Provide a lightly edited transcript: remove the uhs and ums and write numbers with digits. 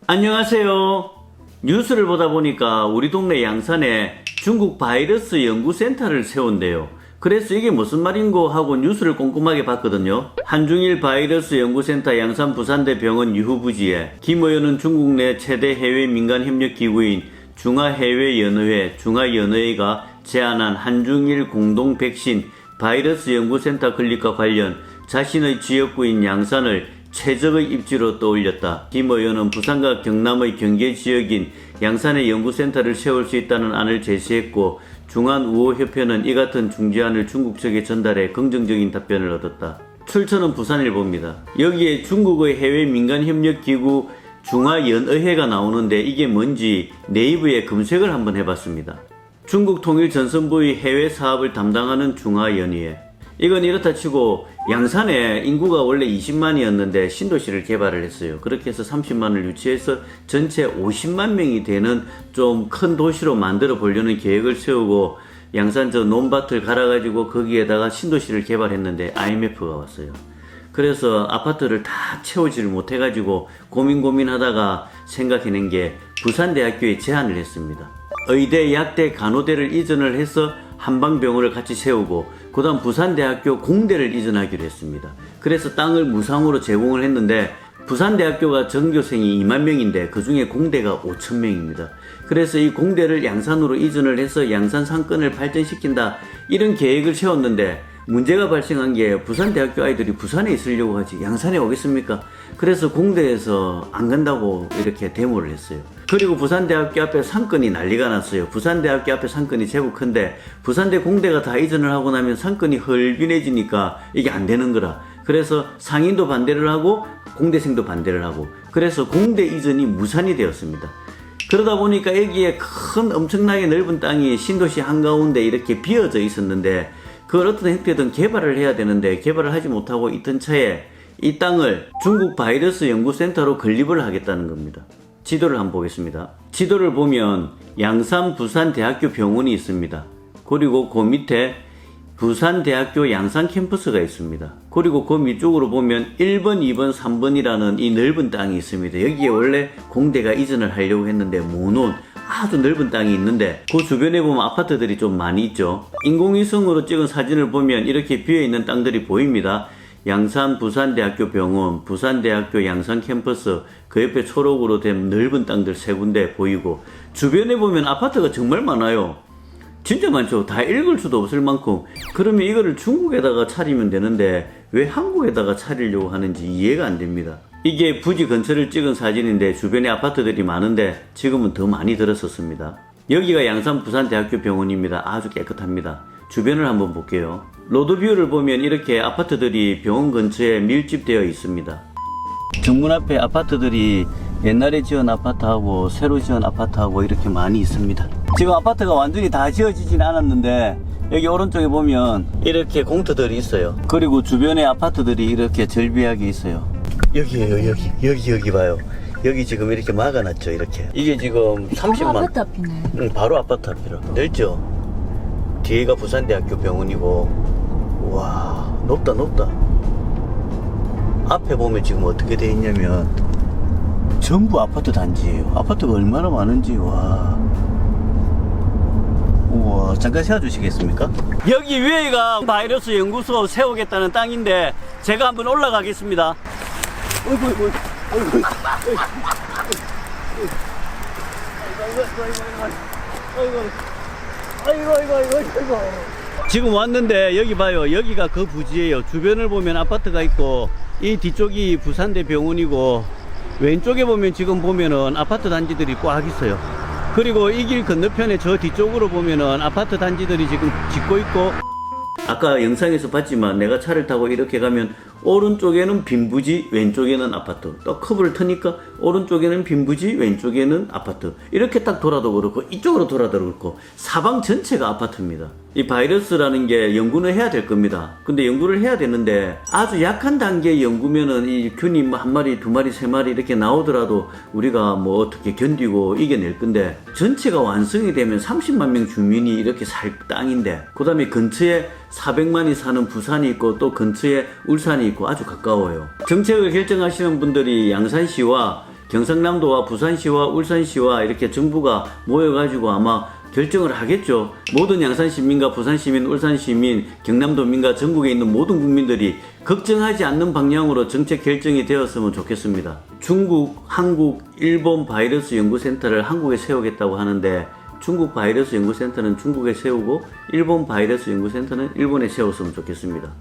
안녕하세요. 뉴스를 보다 보니까 우리 동네 양산에 중국 바이러스 연구센터를 세운대요. 그래서 이게 무슨 말인고 하고 뉴스를 꼼꼼하게 봤거든요. 한중일 바이러스 연구센터 양산 부산대 병원 유후부지에 김 의원은 중국 내 최대 해외 민간협력기구인 중화해외연의회 중화연의회가 제안한 한중일 공동 백신 바이러스 연구센터 건립과 관련 자신의 지역구인 양산을 최적의 입지로 떠올렸다. 김 의원은 부산과 경남의 경계지역인 양산에 연구센터를 세울 수 있다는 안을 제시했고 중한우호협회는 이 같은 중재안을 중국 측에 전달해 긍정적인 답변을 얻었다. 출처는 부산일보입니다. 여기에 중국의 해외 민간협력기구 중화연의회가 나오는데 이게 뭔지 네이버에 검색을 한번 해봤습니다. 중국 통일전선부의 해외 사업을 담당하는 중화연의회. 이건 이렇다 치고 양산에 인구가 원래 20만이었는데 신도시를 개발을 했어요. 그렇게 해서 30만을 유치해서 전체 50만 명이 되는 좀 큰 도시로 만들어 보려는 계획을 세우고 양산 저 논밭을 갈아가지고 거기에다가 신도시를 개발했는데 IMF가 왔어요. 그래서 아파트를 다 채우지를 못해가지고 고민하다가 생각해낸 게 부산대학교에 제안을 했습니다. 의대, 약대, 간호대를 이전을 해서 한방병원을 같이 세우고 그 다음 부산대학교 공대를 이전하기로 했습니다. 그래서 땅을 무상으로 제공을 했는데 부산대학교가 전교생이 2만 명인데 그 중에 공대가 5천 명입니다. 그래서 이 공대를 양산으로 이전을 해서 양산 상권을 발전시킨다 이런 계획을 세웠는데 문제가 발생한 게 부산대학교 아이들이 부산에 있으려고 하지 양산에 오겠습니까? 그래서 공대에서 안 간다고 이렇게 데모를 했어요. 그리고 부산대학교 앞에 상권이 난리가 났어요. 부산대학교 앞에 상권이 제법 큰데 부산대 공대가 다 이전을 하고 나면 상권이 헐빈해지니까 이게 안 되는 거라. 그래서 상인도 반대를 하고 공대생도 반대를 하고 그래서 공대 이전이 무산이 되었습니다. 그러다 보니까 여기에 큰 엄청나게 넓은 땅이 신도시 한가운데 이렇게 비어져 있었는데 그걸 어떤 형태든 개발을 해야 되는데 개발을 하지 못하고 있던 차에 이 땅을 중국 바이러스 연구센터로 건립을 하겠다는 겁니다. 지도를 한번 보겠습니다. 지도를 보면 양산 부산대학교 병원이 있습니다. 그리고 그 밑에 부산대학교 양산 캠퍼스가 있습니다. 그리고 그 밑쪽으로 보면 1번, 2번, 3번이라는 이 넓은 땅이 있습니다. 여기에 원래 공대가 이전을 하려고 했는데 못 놓은 아주 넓은 땅이 있는데 그 주변에 보면 아파트들이 좀 많이 있죠. 인공위성으로 찍은 사진을 보면 이렇게 비어있는 땅들이 보입니다. 양산 부산대학교 병원, 부산대학교 양산 캠퍼스, 그 옆에 초록으로 된 넓은 땅들 세 군데 보이고 주변에 보면 아파트가 정말 많아요. 진짜 많죠. 다 읽을 수도 없을 만큼. 그러면 이거를 중국에다가 차리면 되는데 왜 한국에다가 차리려고 하는지 이해가 안 됩니다. 이게 부지 근처를 찍은 사진인데 주변에 아파트들이 많은데 지금은 더 많이 들었었습니다. 여기가 양산 부산대학교 병원입니다. 아주 깨끗합니다. 주변을 한번 볼게요. 로드뷰를 보면 이렇게 아파트들이 병원 근처에 밀집되어 있습니다. 정문 앞에 아파트들이 옛날에 지은 아파트하고 새로 지은 아파트하고 이렇게 많이 있습니다. 지금 아파트가 완전히 다 지어지진 않았는데 여기 오른쪽에 보면 이렇게 공터들이 있어요. 그리고 주변에 아파트들이 이렇게 절비하게 있어요. 여기에요. 여기 봐요. 여기 지금 이렇게 막아놨죠. 이렇게 이게 지금 30만 바로 아파트 앞이네. 응, 바로 아파트 앞이라 넓죠. 뒤에가 부산대학교 병원이고 와 높다. 앞에 보면 지금 어떻게 돼 있냐면 전부 아파트 단지예요. 아파트가 얼마나 많은지 와. 우와, 잠깐 세워주시겠습니까? 여기 위에가 바이러스 연구소 세우겠다는 땅인데 제가 한번 올라가겠습니다. 어이구. 지금 왔는데 여기 봐요. 여기가 그 부지예요. 주변을 보면 아파트가 있고 이 뒤쪽이 부산대 병원이고 왼쪽에 보면 지금 보면은 아파트 단지들이 꽉 있어요. 그리고 이 길 건너편에 저 뒤쪽으로 보면은 아파트 단지들이 지금 짓고 있고 아까 영상에서 봤지만 내가 차를 타고 이렇게 가면 오른쪽에는 빈 부지, 왼쪽에는 아파트. 또 커브를 트니까 오른쪽에는 빈 부지, 왼쪽에는 아파트. 이렇게 딱 돌아도 그렇고 이쪽으로 돌아도 그렇고 사방 전체가 아파트입니다. 이 바이러스라는 게 연구는 해야 될 겁니다. 근데 연구를 해야 되는데 아주 약한 단계의 연구면은 이 균이 뭐 한 마리, 두 마리, 세 마리 이렇게 나오더라도 우리가 뭐 어떻게 견디고 이겨낼 건데 전체가 완성이 되면 30만 명 주민이 이렇게 살 땅인데 그 다음에 근처에 400만이 사는 부산이 있고 또 근처에 울산이 있고 아주 가까워요. 정책을 결정하시는 분들이 양산시와 경상남도와 부산시와 울산시와 이렇게 정부가 모여가지고 아마 결정을 하겠죠. 모든 양산시민과 부산시민, 울산시민, 경남도민과 전국에 있는 모든 국민들이 걱정하지 않는 방향으로 정책 결정이 되었으면 좋겠습니다. 중국, 한국, 일본 바이러스 연구센터를 한국에 세우겠다고 하는데 중국 바이러스 연구센터는 중국에 세우고 일본 바이러스 연구센터는 일본에 세웠으면 좋겠습니다.